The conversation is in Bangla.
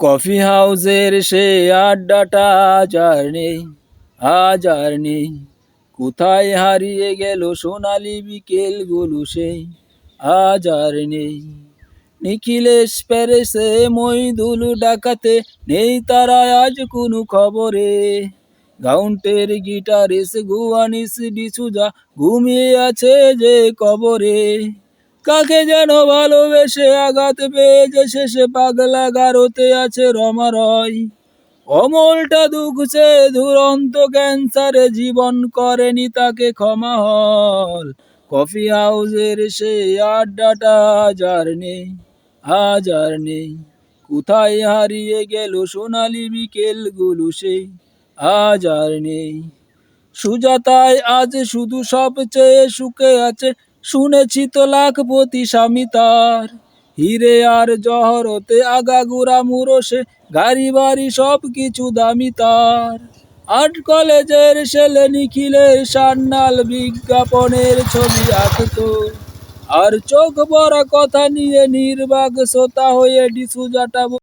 কফি হাউসের সে আড্ডাটা আজ আর নেই। কোথায় হারিয়ে গেল সোনালি বিকেলগুলো সেই আজ আর নেই। নিখিলেশ প্যারেসে মইদুল ডাকাতে নেই তারা আজ কোনো খবরে। গাউন্টের গিটারিস গুয়ানিস ডিসুজা ঘুমিয়ে আছে যে কবরে। কাকে যেন ভালোবেসে আঘাত পেয়েছে শেষে পাগলা গারোতে আছে রমারয়। অমলটা দুঃখছে দুরন্ত ক্যান্সারে জীবন করেনি তাকে ক্ষমা হল। কফি হাউসের সে আড্ডাটা আজ আর নেই। কোথায় হারিয়ে গেল সোনালি বিকেলগুলো সেই আজ আর নেই। সুজাতায় আজ শুধু সবচেয়ে সুখে আছে, শুনেছি তো লাখপতি স্বামী তার। হিরে আর জহরতে আগাগোড়া মুরোসে, গাড়ি বাড়ি সব কিছু দামি তার। আর্ট কলেজের ছেলে নিখিলের সান্নাল বিজ্ঞাপনের ছবি আঁকতো, আর চোখ ভরা কথা নিয়ে নির্বাক শ্রোতা হয়ে ডিসুজাটা